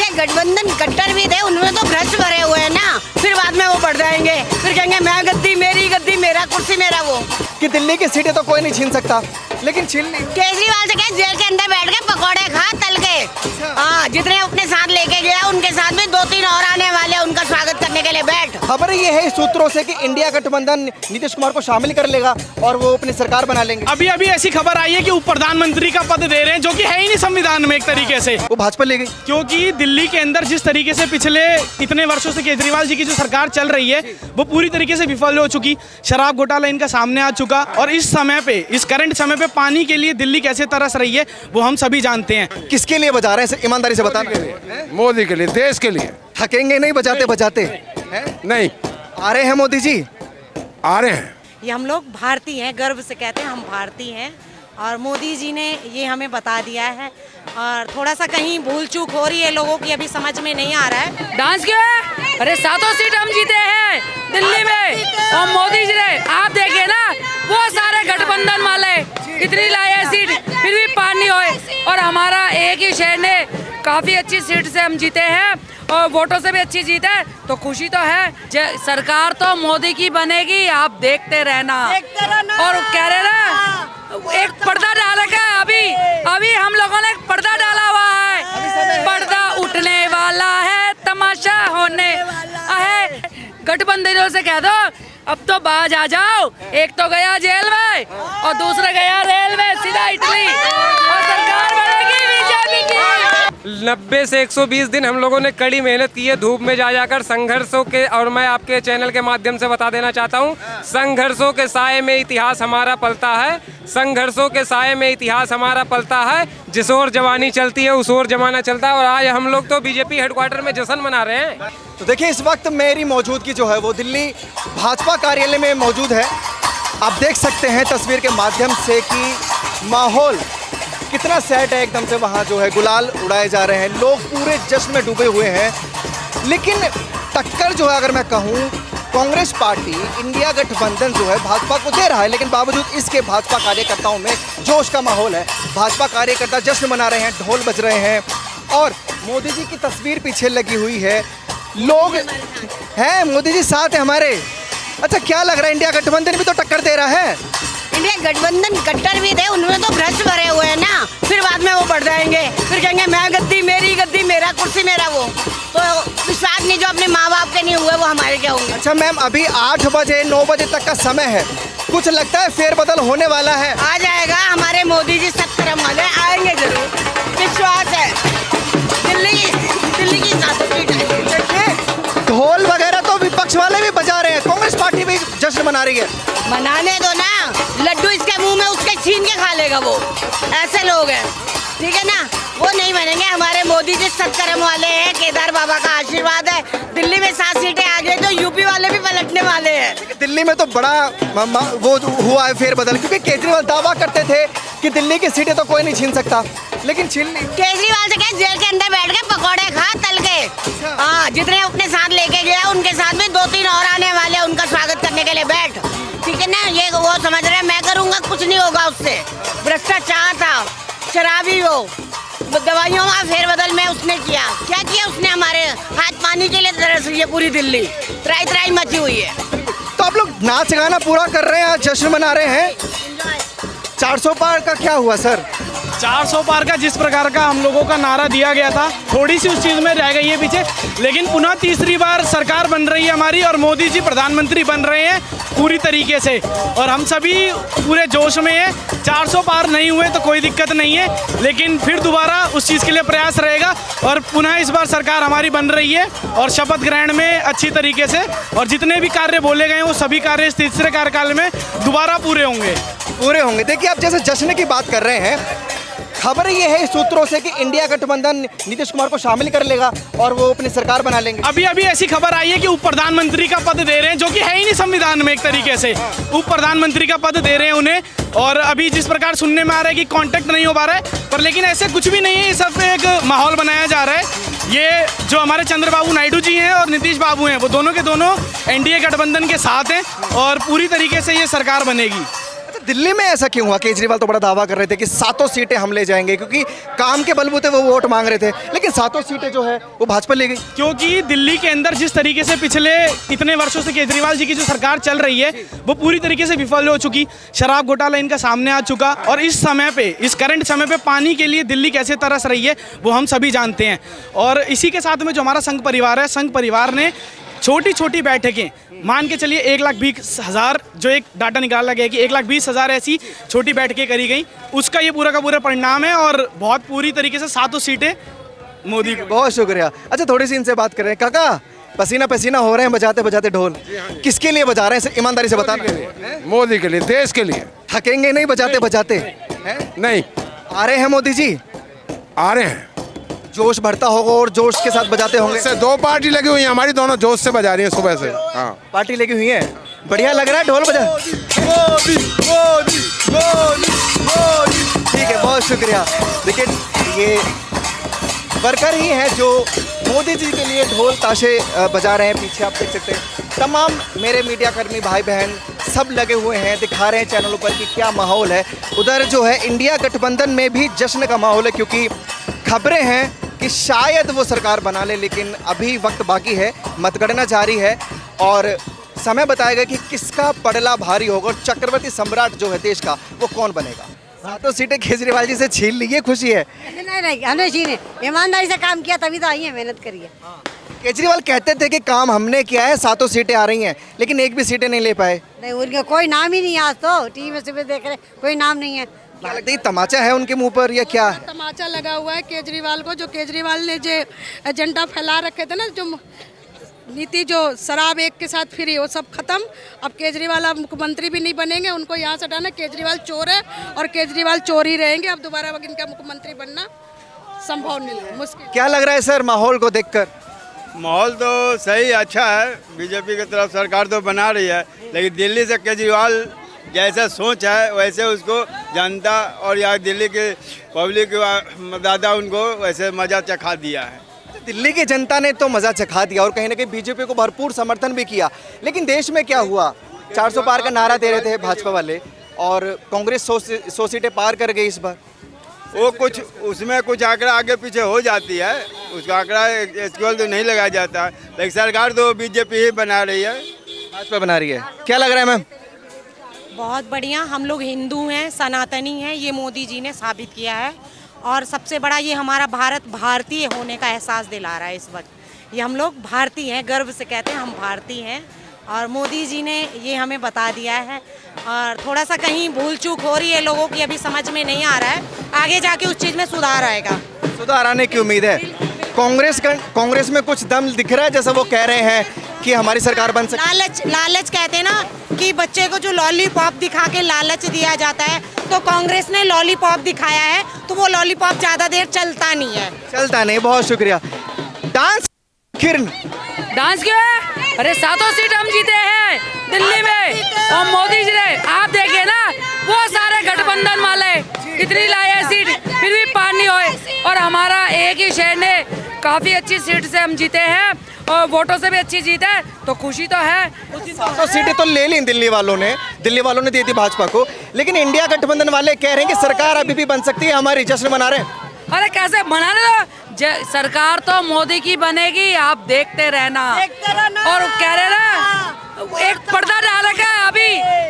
India गठबंधन कट्टर भी थे, उनमें तो भ्रष्ट भरे हुए हैं ना। फिर बाद में वो बढ़ जाएंगे, फिर कहेंगे मैं गद्दी, मेरी गद्दी, मेरा कुर्सी, मेरा वो। कि दिल्ली की सीटें तो कोई नहीं छीन सकता, लेकिन छीन ली। केजरीवाल से कहे जेल के अंदर बैठ के पकौड़े खा तल के। हाँ, जितने अपने साथ लेके गया उनके साथ में 2-3 और आने वाले, उनका स्वागत करने के लिए बैठ। खबर ये है सूत्रों से कि इंडिया गठबंधन नीतीश कुमार को शामिल कर लेगा और वो अपनी सरकार बना लेंगे। अभी अभी ऐसी खबर आई है कि उप प्रधानमंत्री का पद दे रहे हैं, जो कि है ही नहीं संविधान में एक तरीके से। वो भाजपा ले गई, क्योंकि दिल्ली के अंदर जिस तरीके से पिछले इतने वर्षों से केजरीवाल जी की जो सरकार चल रही है वो पूरी तरीके से विफल हो चुकी। शराब घोटाला इनका सामने आ चुका और इस समय पे, इस करंट समय पे पानी के लिए दिल्ली कैसे तरस रही है वो हम सभी जानते हैं। किसके लिए बजा रहे हैं ईमानदारी से बताना? मोदी के लिए, देश के लिए। थकेंगे नहीं बजाते बजाते हैं? नहीं आ रहे हैं मोदी जी, आ रहे हैं। ये हम लोग भारतीय हैं, गर्व से कहते हैं हम भारतीय हैं और मोदी जी ने ये हमें बता दिया है। और थोड़ा सा कहीं भूल चूक हो रही है लोगों की, अभी समझ में नहीं आ रहा है। डांस क्यों है? अरे 7 सीट हम जीते हैं दिल्ली में और मोदी जी ने, आप देखिए ना वो सारे गठबंधन वाले इतनी लाए हैं सीट, फिर भी पार नहीं हुए और हमारा एक ही शहर ने काफी अच्छी सीट से हम जीते हैं और वोटों से भी अच्छी जीत है, तो खुशी तो है। सरकार तो मोदी की बनेगी, आप देखते रहना। और कह रहे ना एक पर्दा डाल रखा है, अभी हम लोगों ने एक पर्दा डाला हुआ है, पर्दा उठने वाला है, तमाशा होने है। गठबंधनों से कह दो अब तो बाज आ जाओ, एक तो गया जेल में और दूसरा गया रेल में, सीधा इटली, और सरकार बनेगी बीजेपी की। 90 से 120 दिन हम लोगों ने कड़ी मेहनत की है, धूप में जा जाकर संघर्षों के, और मैं आपके चैनल के माध्यम से बता देना चाहता हूँ, संघर्षों के साए में इतिहास हमारा पलता है, संघर्षों के साए में इतिहास हमारा पलता है। जिस ओर जवानी चलती है उस ओर जमाना चलता है। और आज हम लोग तो बीजेपी हेडक्वार्टर में जश्न मना रहे हैं। तो देखिए इस वक्त मेरी मौजूदगी जो है वो दिल्ली भाजपा कार्यालय में मौजूद है। आप देख सकते हैं तस्वीर के माध्यम से कि माहौल कितना सेट है, एकदम से वहाँ जो है गुलाल उड़ाए जा रहे हैं, लोग पूरे जश्न में डूबे हुए हैं। लेकिन टक्कर जो है अगर मैं कहूँ, कांग्रेस पार्टी इंडिया गठबंधन जो है भाजपा को दे रहा है, लेकिन बावजूद इसके भाजपा कार्यकर्ताओं में जोश का माहौल है। भाजपा कार्यकर्ता जश्न मना रहे हैं, ढोल बज रहे हैं और मोदी जी की तस्वीर पीछे लगी हुई है, लोग हैं, मोदी जी साथ हैं हमारे। अच्छा, क्या लग रहा है, इंडिया गठबंधन भी तो टक्कर दे रहा है? इंडिया गठबंधन कट्टर भी थे, उनमें तो भ्रष्ट भरे हुए हैं ना। फिर बाद में वो बढ़ जाएंगे, फिर कहेंगे मैं गद्दी, मेरी गद्दी, मेरा कुर्सी, मेरा वो। तो विश्वास नहीं, जो अपने माँ बाप के नहीं हुए वो हमारे क्या होंगे। अच्छा मैम, अभी 8 बजे 9 बजे तक का समय है, कुछ लगता है फेरबदल होने वाला है? आ जाएगा, हमारे मोदी जी सत्कर्म वाले आएंगे जरूर, विश्वास है। दिल्ली की 7 सीट है। ढोल वगैरह तो विपक्ष वाले भी बजा रहे हैं, कांग्रेस पार्टी भी जश्न मना रही है। मनाने दो ना, लड्डू इसके मुंह में उसके छीन के खा लेगा वो, ऐसे लोग हैं, ठीक है ना। वो नहीं मानेंगे, हमारे मोदी जी सत्कर्म वाले हैं, केदार बाबा का आशीर्वाद है। दिल्ली में 7 सीटें आ गई तो यूपी वाले भी पलटने वाले हैं। दिल्ली में तो बड़ा वो हुआ है फेरबदल, क्योंकि केजरीवाल दावा करते थे कि दिल्ली की सीटें तो कोई नहीं छीन सकता, लेकिन छीन ली। केजरीवाल से कहे जेल के अंदर बैठ के पकौड़े खा तल के। हाँ, जितने अपने साथ लेके गया उनके साथ में 2-3 और आने वाले, उनका स्वागत करने के लिए बैठ, ठीक है ना। ये वो समझ रहे हैं मैं करूँगा, कुछ नहीं होगा उससे। भ्रष्टाचार था, शराबी हो, दवाइयों का फेरबदल में उसने किया, क्या किया उसने, हमारे हाथ पानी के लिए तरस रही है पूरी दिल्ली, त्राई त्राई मची हुई है। तो आप लोग नाच गाना पूरा कर रहे हैं, जश्न मना रहे हैं। 400 पार का क्या हुआ सर? 400 पार का जिस प्रकार का हम लोगों का नारा दिया गया था, थोड़ी सी उस चीज़ में रह गई है पीछे, लेकिन पुनः तीसरी बार सरकार बन रही है हमारी और मोदी जी प्रधानमंत्री बन रहे हैं पूरी तरीके से, और हम सभी पूरे जोश में हैं। 400 पार नहीं हुए तो कोई दिक्कत नहीं है, लेकिन फिर दोबारा उस चीज़ के लिए प्रयास रहेगा और पुनः इस बार सरकार हमारी बन रही है और शपथ ग्रहण में अच्छी तरीके से, और जितने भी कार्य बोले गए वो सभी कार्य इस तीसरे कार्यकाल में दोबारा पूरे होंगे। देखिए, आप जैसे जश्न की बात कर रहे हैं, खबर ये है सूत्रों से कि इंडिया गठबंधन नीतीश कुमार को शामिल कर लेगा और वो अपनी सरकार बना लेंगे। अभी अभी ऐसी खबर आई है कि उप प्रधानमंत्री का पद दे रहे हैं, जो कि है ही नहीं संविधान में एक तरीके से। उप प्रधानमंत्री का पद दे रहे हैं उन्हें, और अभी जिस प्रकार सुनने में आ रहा है कि कांटेक्ट नहीं हो पा रहा है, पर लेकिन ऐसे कुछ भी नहीं है, ये सब एक माहौल बनाया जा रहा है। ये जो हमारे चंद्रबाबू नायडू जी हैं और नीतीश बाबू हैं, वो दोनों के दोनों एनडीए गठबंधन के साथ हैं और पूरी तरीके से ये सरकार बनेगी। दिल्ली में ऐसा क्यों हुआ? केजरीवाल तो बड़ा दावा कर रहे थे कि 7 सीटें हम ले जाएंगे, क्योंकि काम के बलबूते वो वोट मांग रहे थे, लेकिन 7 सीटें जो है वो भाजपा ले गई। क्योंकि दिल्ली के अंदर जिस तरीके से पिछले इतने वर्षों से केजरीवाल जी की जो सरकार चल रही है वो पूरी तरीके से विफल हो चुकी। शराब घोटाला इनका सामने आ चुका, और इस समय पे, इस करंट समय पे पानी के लिए दिल्ली कैसे तरस रही है वो हम सभी जानते हैं। और इसी के साथ में जो हमारा संघ परिवार है, संघ परिवार ने छोटी छोटी बैठकें, मान के चलिए 1,20,000, जो एक डाटा निकाला गया कि 1,20,000 ऐसी छोटी बैठकें करी गई, उसका ये पूरा का पूरा परिणाम है। और बहुत पूरी तरीके से 7 सीटें मोदी को। बहुत शुक्रिया। अच्छा, थोड़ी सी इनसे बात कर रहे हैं। काका, पसीना पसीना हो रहे हैं बजाते बजाते ढोल, किसके लिए बजा रहे हैं? ईमानदारी से बताना। मोदी के लिए, देश के लिए। थकेंगे नहीं बजाते बजाते? नहीं, आ रहे हैं मोदी जी, आ रहे हैं। जोश बढ़ता होगा और जोश के साथ बजाते होंगे। इससे 2 पार्टी लगी हुई है हमारी, दोनों जोश से बजा रही हैं सुबह से। हाँ, पार्टी लगी हुई है, बढ़िया लग रहा है ढोल बजा। मोदी मोदी मोदी मोदी। ठीक है, बहुत शुक्रिया। देखिए, ये वर्कर ही हैं जो मोदी जी के लिए ढोल ताशे बजा रहे हैं। पीछे आप देख सकते हैं तमाम मेरे मीडिया कर्मी भाई बहन सब लगे हुए हैं, दिखा रहे हैं चैनलों पर कि क्या माहौल है। उधर जो है इंडिया गठबंधन में भी जश्न का माहौल है, क्योंकि खबरें हैं कि शायद वो सरकार बना ले, लेकिन अभी वक्त बाकी है, मतगणना जारी है और समय बताएगा कि किसका पड़ला भारी होगा और चक्रवर्ती सम्राट जो है देश का वो कौन बनेगा। 7 सीटें केजरीवाल जी से छीन ली, ये खुशी है? नहीं, हमने छीने, ईमानदारी से काम किया तभी तो आई है, मेहनत करी है। केजरीवाल कहते थे कि काम हमने किया है, 7 सीटें आ रही हैं, लेकिन एक भी सीटें नहीं ले पाए। नहीं, उनका कोई नाम ही नहीं है। आज तो टीवी में सुबह देख रहे, कोई नाम नहीं है। क्या लगता है, तमाचा है उनके मुंह पर या क्या है? तमाचा लगा हुआ है केजरीवाल को। जो केजरीवाल ने जो एजेंडा फैला रखे थे ना, जो नीति, जो शराब एक के साथ फ्री, वो सब खत्म। अब केजरीवाल अब मुख्यमंत्री भी नहीं बनेंगे, उनको यहाँ से हटाना। केजरीवाल चोर है और केजरीवाल चोर ही रहेंगे। अब दोबारा इनका मुख्यमंत्री बनना संभव नहीं है, मुश्किल। क्या लग रहा है सर माहौल को देखकर? माहौल तो सही अच्छा है, बीजेपी की तरफ सरकार तो बना रही है, लेकिन दिल्ली से केजरीवाल जैसा सोच है वैसे उसको जनता और यहाँ दिल्ली के पब्लिक दादा उनको वैसे मजा चखा दिया है। दिल्ली की जनता ने तो मजा चखा दिया और कहीं ना कहीं बीजेपी को भरपूर समर्थन भी किया, लेकिन देश में क्या हुआ? 400 पार का नारा दे रहे थे भाजपा वाले और कांग्रेस 100 सीटें पार कर गई इस बार। वो कुछ उसमें कुछ आंकड़ा आगे पीछे हो जाती है, उसका आंकड़ा एक्चुअल तो नहीं लगाया जाता, लेकिन सरकार तो बीजेपी ही बना रही है, भाजपा बना रही है। क्या लग रहा है मैम? बहुत बढ़िया। हम लोग हिंदू हैं, सनातनी हैं, ये मोदी जी ने साबित किया है। और सबसे बड़ा ये हमारा भारत भारतीय होने का एहसास दिला रहा है इस वक्त। ये हम लोग भारतीय हैं, गर्व से कहते हैं हम भारतीय हैं, और मोदी जी ने ये हमें बता दिया है। और थोड़ा सा कहीं भूल चूक हो रही है लोगों की, अभी समझ में नहीं आ रहा है, आगे जाके उस चीज़ में सुधार आएगा। सुधार आने की उम्मीद है। कांग्रेस में कुछ दम दिख रहा है, जैसा वो कह रहे हैं कि हमारी सरकार बन सकती। लालच कहते हैं ना कि बच्चे को जो लॉलीपॉप दिखा के लालच दिया जाता है, तो कांग्रेस ने लॉलीपॉप दिखाया है, तो वो लॉलीपॉप ज्यादा देर चलता नहीं है। चलता नहीं। बहुत शुक्रिया। डांस किरण, डांस क्यों है? अरे 7 सीट हम जीते हैं दिल्ली में, और मोदी जी ने, आप देखिए ना, वो सारे गठबंधन वाले इतनी लाए सीट फिर भी पार नहीं हुए, और हमारा एक ही शहर ने काफी अच्छी सीट से हम जीते हैं और वोटों से भी अच्छी जीत है, तो खुशी तो है। 7 सीटें तो ले ली दिल्ली वालों ने दी थी भाजपा को, लेकिन इंडिया गठबंधन वाले कह रहे हैं कि सरकार अभी भी बन सकती है हमारी, जश्न मना रहे हैं। अरे कैसे बनाने दो, सरकार तो मोदी की बनेगी, आप देखते रहना। और कह रहे ना, एक पर्दा डाला क्या,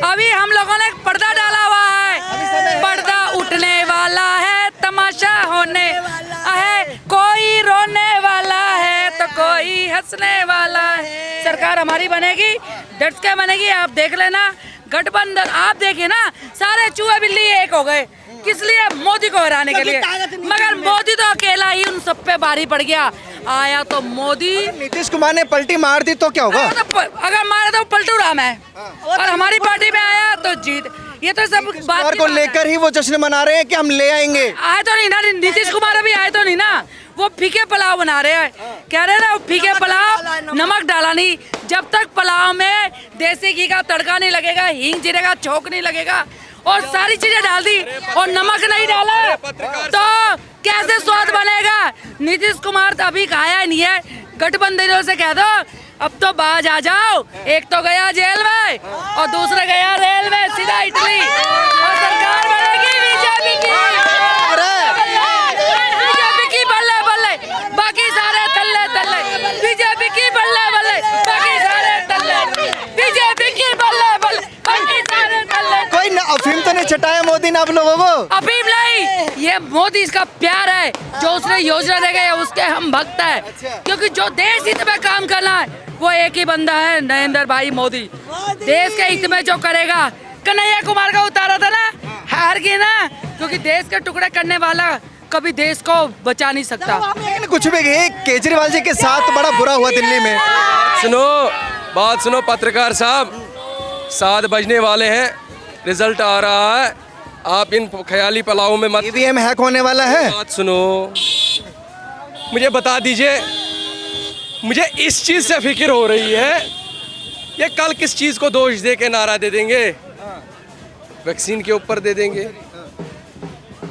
अभी हम लोगों ने एक पर्दा डाला हुआ है, पर्दा उठने वाला है, तमाशा होने है, कोई रोने वाला है तो कोई हंसने वाला है। सरकार हमारी बनेगी, डट के बनेगी, आप देख लेना। गठबंधन आप देखिए ना, सारे चूहे बिल्ली एक हो गए, किस लिए? मोदी को हराने के लिए, मगर मोदी तो अकेला ही उन सब पे भारी पड़ गया। आया तो मोदी। नीतीश कुमार ने पलटी मार दी तो क्या होगा? अगर मारा तो पलटू राम है, और हमारी पार्टी में आया तो जीत। ये तो सब बात को लेकर ही वो जश्न मना रहे हैं कि हम ले आएंगे। आए तो नहीं ना, नीतीश कुमार अभी आए तो नहीं ना, वो फीके पुलाव बना रहे हैं, कह रहे हैं ना फीके पुलाव, नमक डाला नहीं। जब तक पुलाव में देसी घी का तड़का नहीं लगेगा, हींग जीरे का छौंक नहीं लगेगा, और सारी चीजें डाल दी और नमक नहीं डाला, तो कैसे स्वाद बनेगा? नीतीश कुमार तो अभी खाया नहीं है। गठबंधनों से कह दो अब तो बाज आ जाओ। एक तो गया जेल में और दूसरा गया रेल में, सीधा इटली। और सरकार बनेगी बीजेपी की, बीजेपी की बल्ले बल्ले, बाकी सारे तल्ले तल्ले। बीजेपी की बल्ले बल्ले, बाकी सारे तल्ले। बीजेपी की बल्ले बल्ले, बाकी सारे तल्ले। कोई अफीम तो नहीं चटाया मोदी ने आप लोगों को? अफीम नहीं, ये मोदी इसका प्यार है। जो उसने योजना दे गए उसके हम भक्त हैं। क्योंकि जो देश हित में काम करना है वो एक ही बंदा है, नरेंद्र भाई मोदी। देश के हित में जो करेगा, कन्हैया कुमार का उतारा था ना, हार गए ना, क्योंकि देश के टुकड़े करने वाला कभी देश को बचा नहीं सकता। लेकिन कुछ भी कहिए, केजरीवाल जी के साथ बड़ा बुरा हुआ दिल्ली में। बात सुनो पत्रकार साहब, 7 बजने वाले हैं, रिजल्ट आ रहा है, आप इन ख्याली पलाओं में मत। ईवीएम हैक होने वाला है। बात सुनो, मुझे बता दीजिए, मुझे इस चीज़ से फिक्र हो रही है, ये कल किस चीज़ को दोष दे के नारा दे देंगे? वैक्सीन के ऊपर दे देंगे,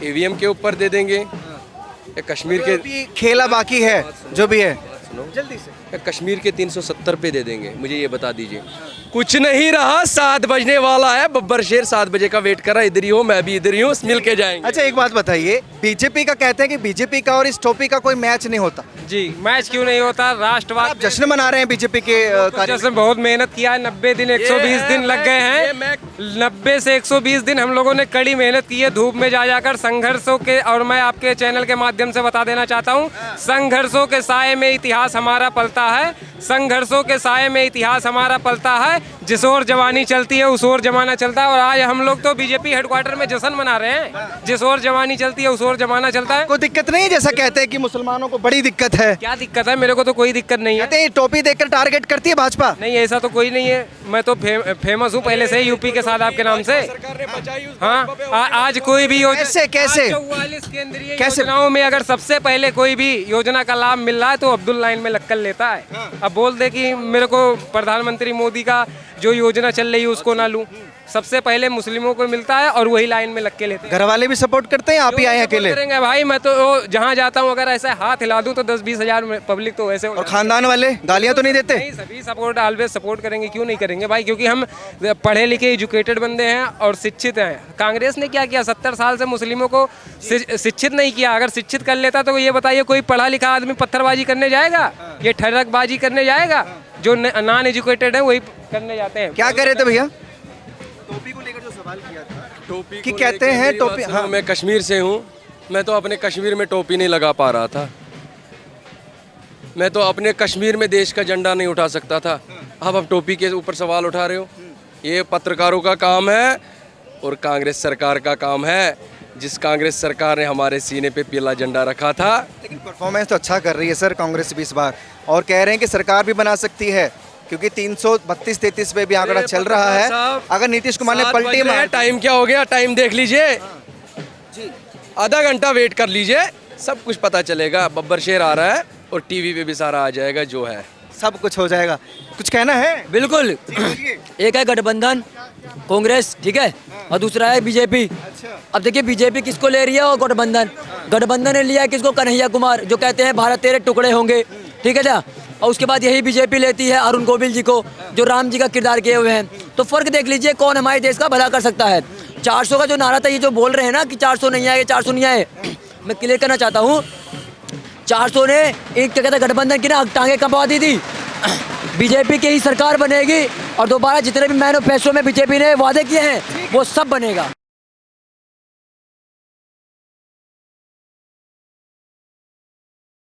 ईवीएम के ऊपर दे देंगे, या कश्मीर के अभी खेला बाकी है जो भी है। जल्दी से, या कश्मीर के 370 पे दे देंगे? मुझे ये बता दीजिए। कुछ नहीं रहा, 7 बजने वाला है, बब्बर शेर 7 बजे का वेट कर रहा है। इधर ही हो, मैं भी इधर ही हूँ, मिल के जाएंगे। अच्छा एक बात बताइए, बीजेपी का कहते हैं कि बीजेपी का और इस टोपी का कोई मैच नहीं होता। जी, मैच क्यों नहीं होता? राष्ट्रवाद आप जश्न मना रहे हैं बीजेपी के जैसे बहुत मेहनत किया है, 90 दिन 120 दिन लग गए हैं। 90 से 120 दिन हम लोगों ने कड़ी मेहनत की है, धूप में जा जाकर संघर्षों के। और मैं आपके चैनल के माध्यम से बता देना चाहता हूँ, संघर्षों के साए में इतिहास हमारा पलता है। संघर्षों के साए में इतिहास हमारा पलता है। जिस ओर जवानी चलती है उस ओर जमाना चलता है। और आज हम लोग तो बीजेपी हेडक्वार्टर में जश्न मना रहे हैं। जिस ओर जवानी चलती है उस ओर जमाना चलता है। कोई दिक्कत नहीं, जैसा कहते हैं कि मुसलमानों को बड़ी दिक्कत है। क्या दिक्कत है? मेरे को तो कोई दिक्कत नहीं है। कहते हैं टोपी देखकर टारगेट करती है भाजपा। नहीं, ऐसा तो कोई नहीं है। मैं तो फेमस हूँ पहले से ही यूपी के साथ आपके नाम से। हाँ, आज कोई भी कैसे 44 केंद्रीय योजनाओं में अगर सबसे पहले कोई भी योजना का लाभ मिल रहा है तो अब्दुल लाइन में लग कर लेता है। अब बोल दे कि मेरे को प्रधानमंत्री मोदी का जो योजना चल रही है उसको ना लूं। सबसे पहले मुस्लिमों को मिलता है और वही लाइन में लग के लेते हैं। घर वाले भी सपोर्ट करते हैं, आप ही आए अकेले? करेंगे भाई, मैं तो जहाँ जाता हूँ अगर ऐसे हाथ हिला दूं तो 10-20 हजार पब्लिक तो वैसे। और खानदान वाले गालियाँ तो नहीं देते? नहीं, सभी सपोर्ट ऑलवेज सपोर्ट करेंगे। क्यों नहीं करेंगे भाई? क्योंकि हम पढ़े लिखे एजुकेटेड बंदे हैं और शिक्षित हैं। कांग्रेस ने क्या किया? 70 साल से मुस्लिमों को शिक्षित नहीं किया। अगर शिक्षित कर लेता तो ये बताइए, कोई पढ़ा लिखा आदमी पत्थरबाजी करने जाएगा? ये ठरकबाजी करने जाएगा? जो नॉन एजुकेटेड है वही करने जाते हैं। क्या कर रहे थे भैया? टोपी को लेकर जो सवाल किया था, टोपी कि कहते हैं टोपी। हाँ, मैं कश्मीर से हूँ, मैं तो अपने कश्मीर में टोपी नहीं लगा पा रहा था। मैं तो अपने कश्मीर में देश का झंडा नहीं उठा सकता था। अब टोपी के ऊपर सवाल उठा रहे हो? ये पत्रकारों का काम है और कांग्रेस सरकार का काम है। जिस कांग्रेस सरकार ने हमारे सीने पे पीला झंडा रखा था। लेकिन परफॉर्मेंस तो अच्छा कर रही है सर कांग्रेस भी इस बार, और कह रहे हैं कि सरकार भी बना सकती है क्योंकि 332-33 पे भी आंकड़ा चल रहा है। अगर नीतीश कुमार ने पलटी मार। टाइम क्या हो गया? टाइम देख लीजिए, आधा घंटा वेट कर लीजिए, सब कुछ पता चलेगा। बब्बर शेर आ रहा है और टीवी पे भी सारा आ जाएगा जो है, सब कुछ हो जाएगा। कुछ कहना है? बिल्कुल, एक है गठबंधन कांग्रेस, ठीक है, और दूसरा है बीजेपी। अब देखिए बीजेपी किसको ले रही है और गठबंधन ने लिया है किसको? कन्हैया कुमार, जो कहते हैं भारत तेरे टुकड़े होंगे, ठीक है ना। और उसके बाद यही बीजेपी लेती है अरुण गोविल जी को, जो राम जी का किरदार किए हुए हैं। तो फर्क देख लीजिए कौन हमारे देश का भला कर सकता है। 400 का जो नारा था, ये जो बोल रहे हैं ना कि 400 नहीं आए, 400 नहीं आए, मैं क्लियर करना चाहता हूँ, 400 ने एक क्या कहते हैं गठबंधन की ना टांगे कपवा दी थी। बीजेपी की ही सरकार बनेगी और दोबारा जितने भी मैनोफेस्टो में बीजेपी ने वादे किए हैं वो सब बनेगा।